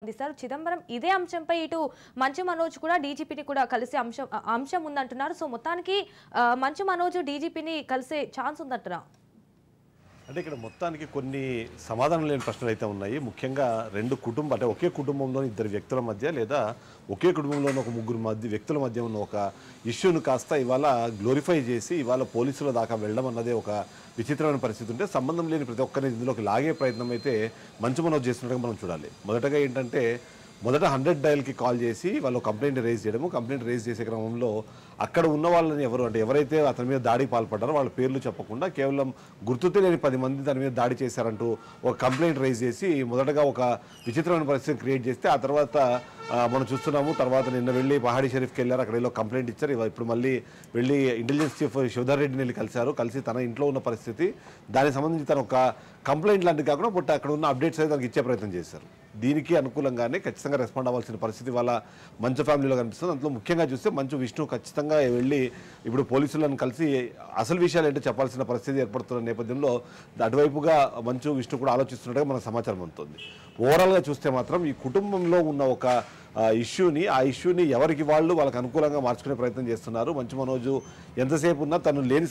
స్పందిస్తారు. చిదంబరం ఇదే అంశంపై ఇటు మంచు మనోజ్ కూడా డీజీపీని కూడా కలిసే అంశం ఉందంటున్నారు. సో మొత్తానికి మంచు మనోజ్ డీజీపీని కలిసే ఛాన్స్ ఉందంటారా? అంటే ఇక్కడ మొత్తానికి కొన్ని సమాధానం లేని ప్రశ్నలు అయితే ఉన్నాయి. ముఖ్యంగా రెండు కుటుంబం అంటే ఒకే కుటుంబంలోని ఇద్దరు వ్యక్తుల మధ్య లేదా ఒకే కుటుంబంలోని ఒక ముగ్గురు వ్యక్తుల మధ్య ఉన్న ఒక ఇష్యూను కాస్త ఇవాళ గ్లోరిఫై చేసి ఇవాళ పోలీసుల దాకా వెళ్ళడం అన్నదే ఒక విచిత్రమైన పరిస్థితి ఉంటే సంబంధం లేని ప్రతి ఒక్కరిని ఇందులోకి లాగే ప్రయత్నం అయితే మంచు మనోజ్ చేస్తున్నట్టుగా మనం చూడాలి. మొదటగా ఏంటంటే 100 డయల్కి కాల్ చేసి వాళ్ళు కంప్లైంట్ రైజ్ చేయడము. కంప్లైంట్ రైజ్ చేసే క్రమంలో అక్కడ ఉన్న వాళ్ళని ఎవరైతే అతని మీద దాడికి పాల్పడ్డారో వాళ్ళ పేర్లు చెప్పకుండా కేవలం గుర్తు తెలియని 10 మంది దాని మీద దాడి చేశారంటూ ఒక కంప్లైంట్ రైజ్ చేసి మొదటగా ఒక విచిత్రమైన పరిస్థితిని క్రియేట్ చేస్తే ఆ తర్వాత మనం చూస్తున్నాము. తర్వాత నిన్న వెళ్ళి పహాడీ షరీఫ్కి వెళ్ళారు, అక్కడ వెళ్ళి కంప్లైంట్ ఇచ్చారు. ఇప్పుడు మళ్ళీ వెళ్ళి ఇంటెలిజెన్స్ చీఫ్ శివధర్ రెడ్డిని వెళ్ళి కలిసి తన ఇంట్లో ఉన్న పరిస్థితి దానికి సంబంధించి తన ఒక కంప్లైంట్ లాంటివి కాకుండా బట్ అక్కడ ఉన్న అప్డేట్స్ అయితే తనకి ఇచ్చే ప్రయత్నం చేశారు. దీనికి అనుకూలంగానే ఖచ్చితంగా రెస్పాండ్ అవ్వాల్సిన పరిస్థితి వాళ్ళ మంచు ఫ్యామిలీలో కనిపిస్తుంది. అందులో ముఖ్యంగా చూస్తే మంచు విష్ణు ఖచ్చితంగా వెళ్ళి ఇప్పుడు పోలీసులను కలిసి అసలు విషయాలు ఏంటో చెప్పాల్సిన పరిస్థితి ఏర్పడుతున్న నేపథ్యంలో అటువైపుగా మంచు విష్ణు కూడా ఆలోచిస్తున్నట్టుగా మనకు సమాచారం అందుతుంది. ఓవరాల్గా చూస్తే మాత్రం ఈ కుటుంబంలో ఉన్న ఒక ఆ ఇష్యూని ఎవరికి వాళ్ళకి అనుకూలంగా మార్చుకునే ప్రయత్నం చేస్తున్నారు. మంచు మనోజు ఎంతసేపు ఉన్నా తను లేని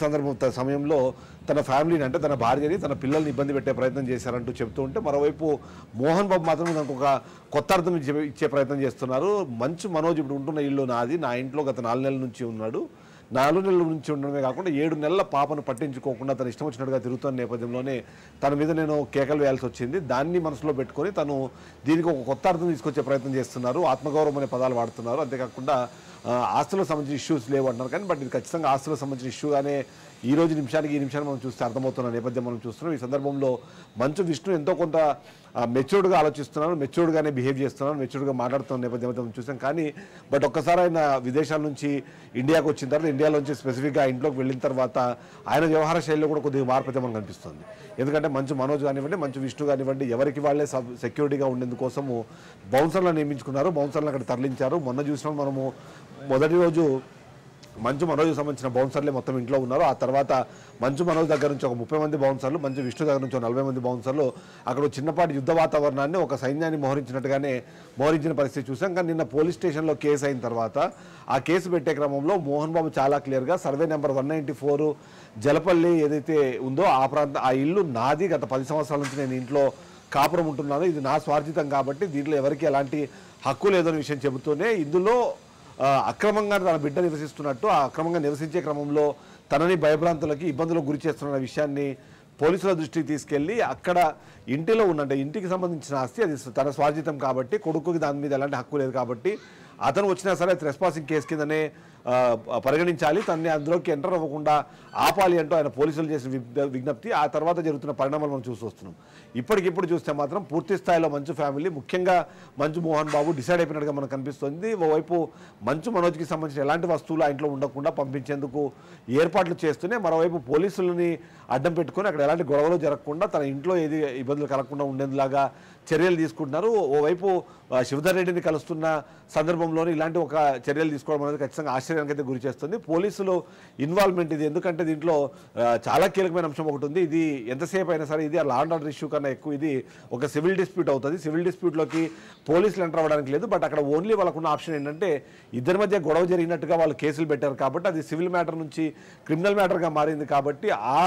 సమయంలో తన ఫ్యామిలీని అంటే తన భార్యని తన పిల్లల్ని ఇబ్బంది పెట్టే ప్రయత్నం చేశారంటూ చెప్తూ ఉంటే మరోవైపు మోహన్ బాబు మాత్రం దానికి ఒక కొత్త అర్థం ఇచ్చే ప్రయత్నం చేస్తున్నారు. మంచు మనోజ్ ఇప్పుడు ఉంటున్న ఇల్లు నాది, నా ఇంట్లో గత 4 నెలల నుంచి ఉన్నాడు. 4 నెలల నుంచి ఉండడమే కాకుండా 7 నెలల పాపను పట్టించుకోకుండా తను ఇష్టం వచ్చినట్టుగా తిరుగుతున్న నేపథ్యంలోనే తన మీద నేను కేకలు వేయాల్సి వచ్చింది. దాన్ని మనసులో పెట్టుకొని తను దీనికి ఒక కొత్త అర్థం తీసుకొచ్చే ప్రయత్నం చేస్తున్నారు. ఆత్మగౌరవం అనే పదాలు వాడుతున్నారు. అంతేకాకుండా ఆస్తులకు సంబంధించిన ఇష్యూస్ లేవు అంటున్నారు. కానీ బట్ ఇది ఖచ్చితంగా ఆస్తులకు సంబంధించిన ఇష్యూగానే ఈ నిమిషాన్ని మనం చూస్తే అర్థమవుతున్న నేపథ్యం మనం చూస్తున్నాం. ఈ సందర్భంలో మంచు విష్ణు ఎంతో కొంత మెచ్యూర్డ్గా ఆలోచిస్తున్నాను, మెచ్యూర్డ్గానే బిహేవ్ చేస్తున్నాను, మెచ్యూర్డ్గా మాట్లాడుతున్న నేపథ్యం అయితే మనం చూసాం. కానీ బట్ ఒక్కసారి ఆయన విదేశాల నుంచి ఇండియాకు వచ్చిన తర్వాత ఇండియాలోంచి స్పెసిఫిక్గా ఇంట్లోకి వెళ్ళిన తర్వాత ఆయన వ్యవహార శైలిలో కూడా కొద్దిగా మార్పు అయితే మనకు కనిపిస్తుంది. ఎందుకంటే మంచు మనోజ్ కానివ్వండి, మంచు విష్ణు కానివ్వండి ఎవరికి వాళ్ళే సెక్యూరిటీగా ఉండేందుకోసము బౌన్సర్లను నియమించుకున్నారు, బౌన్సర్లను అక్కడ తరలించారు. మొన్న చూసినాం మనము మొదటి రోజు మంచు మనోజ్కి సంబంధించిన బౌన్సర్లే మొత్తం ఇంట్లో ఉన్నారు. ఆ తర్వాత మంచు మనోజ్ దగ్గర నుంచి ఒక 30 మంది బౌన్సర్లు, మంచు విష్ణు దగ్గర నుంచి 40 మంది బౌన్సర్లు అక్కడ చిన్నపాటి యుద్ధ వాతావరణాన్ని ఒక సైన్యాన్ని మోహరించిన పరిస్థితి చూసాం. కానీ నిన్న పోలీస్ స్టేషన్లో కేసు అయిన తర్వాత ఆ కేసు పెట్టే క్రమంలో మోహన్ బాబు చాలా క్లియర్గా సర్వే నెంబర్ 194 జలపల్లి ఏదైతే ఉందో ఆ ఇల్లు నాది, గత 10 సంవత్సరాల నుంచి నేను ఇంట్లో కాపురం ఉంటున్నాను, ఇది నా స్వార్జితం కాబట్టి దీంట్లో ఎవరికి ఎలాంటి హక్కు లేదనే విషయం చెబుతూనే ఇందులో అక్రమంగా తన బిడ్డ నివసిస్తున్నట్టు ఆ అక్రమంగా నివసించే క్రమంలో తనని భయభ్రాంతులకి ఇబ్బందులకు గురి చేస్తున్న విషయాన్ని పోలీసుల దృష్టికి తీసుకెళ్లి అక్కడ ఇంటిలో ఉన్నంటే ఇంటికి సంబంధించిన ఆస్తి అది తన స్వార్జితం కాబట్టి కొడుకుకి దాని మీద ఎలాంటి హక్కు లేదు కాబట్టి అతను వచ్చినా సరే ట్రెస్పాసింగ్ కేసు కిందనే పరిగణించాలి, తనని అందులోకి ఎంటర్ అవ్వకుండా ఆపాలి అంటూ ఆయన పోలీసులు చేసిన విజ్ఞప్తి. ఆ తర్వాత జరుగుతున్న పరిణామాలు మనం చూస్తున్నాం. ఇప్పటికిప్పుడు చూస్తే మాత్రం పూర్తి స్థాయిలో మంచు ఫ్యామిలీ ముఖ్యంగా మంచు మోహన్ బాబు డిసైడ్ అయిపోయినట్టుగా మనకు కనిపిస్తుంది. ఓవైపు మంచు మనోజ్కి సంబంధించిన ఎలాంటి వస్తువులు ఆ ఇంట్లో ఉండకుండా పంపించేందుకు ఏర్పాట్లు చేస్తూనే మరోవైపు పోలీసులని అడ్డం పెట్టుకొని అక్కడ ఎలాంటి గొడవలు జరగకుండా తన ఇంట్లో ఏది ఇబ్బందులు కలగకుండా ఉండేలాగా చర్యలు తీసుకుంటున్నారు. ఓవైపు శివధర్ రెడ్డిని కలుస్తున్న సందర్భంలోనే ఇలాంటి ఒక చర్యలు తీసుకోవడం అనేది ఖచ్చితంగా ఆశ్చర్యానికి అయితే గురి చేస్తుంది. పోలీసులు ఇన్వాల్వ్మెంట్ ఇది ఎందుకంటే దీంట్లో చాలా కీలకమైన అంశం ఒకటి ఉంది. ఇది ఎంతసేపు అయినా సరే ఇది లా అండ్ ఆర్డర్ ఇష్యూ కన్నా ఎక్కువ ఇది ఒక సివిల్ డిస్ప్యూట్ అవుతుంది. సివిల్ డిస్ప్యూట్లోకి పోలీసులు ఎంటర్ అవ్వడానికి లేదు. బట్ అక్కడ ఓన్లీ వాళ్ళకున్న ఆప్షన్ ఏంటంటే ఇద్దరి మధ్య గొడవ జరిగినట్టుగా వాళ్ళు కేసులు పెట్టారు కాబట్టి అది సివిల్ మ్యాటర్ నుంచి క్రిమినల్ మ్యాటర్గా మారింది కాబట్టి ఆ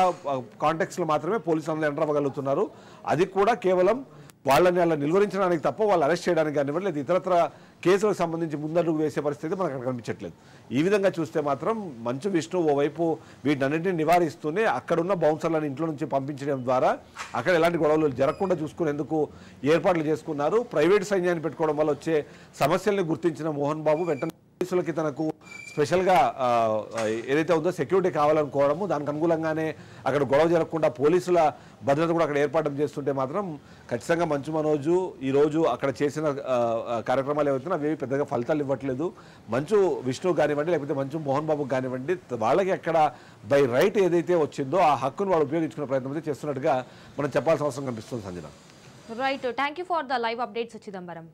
కాంటెక్స్లో మాత్రమే పోలీసులు అందులో ఎంటర్ అవ్వగలుగుతున్నారు. అది కూడా కేవలం వాళ్ళని అలా నిలువరించడానికి తప్ప వాళ్ళు అరెస్ట్ చేయడానికి కానివ్వండి లేదు ఇతరత్ర కేసులకు సంబంధించి ముందడుగు వేసే పరిస్థితి మనకు అక్కడ కనిపించట్లేదు. ఈ విధంగా చూస్తే మాత్రం మంచు విష్ణు ఓవైపు వీటన్నింటినీ నివారిస్తూనే అక్కడున్న బౌన్సర్లను ఇంట్లో నుంచి పంపించడం ద్వారా అక్కడ ఎలాంటి గొడవలు జరగకుండా చూసుకునేందుకు ఏర్పాట్లు చేసుకున్నారు. ప్రైవేట్ సైన్యాన్ని పెట్టుకోవడం వల్ల వచ్చే సమస్యల్ని గుర్తించిన మోహన్ బాబు వెంటనే పోలీసులకి తనకు స్పెషల్గా ఏదైతే ఉందో సెక్యూరిటీ కావాలనుకోవడము దానికి అనుకూలంగానే అక్కడ గొడవ జరగకుండా పోలీసుల భద్రత కూడా అక్కడ ఏర్పాటు చేస్తుంటే మాత్రం ఖచ్చితంగా మంచు మనోజు ఈరోజు అక్కడ చేసిన కార్యక్రమాలు ఏవైతే అవి పెద్దగా ఫలితాలు ఇవ్వట్లేదు. మంచు విష్ణు కానివ్వండి లేకపోతే మంచు మోహన్ బాబుకి కానివ్వండి వాళ్ళకి అక్కడ బై రైట్ ఏదైతే వచ్చిందో ఆ హక్కును వాళ్ళు ఉపయోగించుకునే ప్రయత్నం అయితే చేస్తున్నట్టుగా మనం చెప్పాల్సిన అవసరం కనిపిస్తుంది. Sanjana right, thank you for the live updates Chidambaram.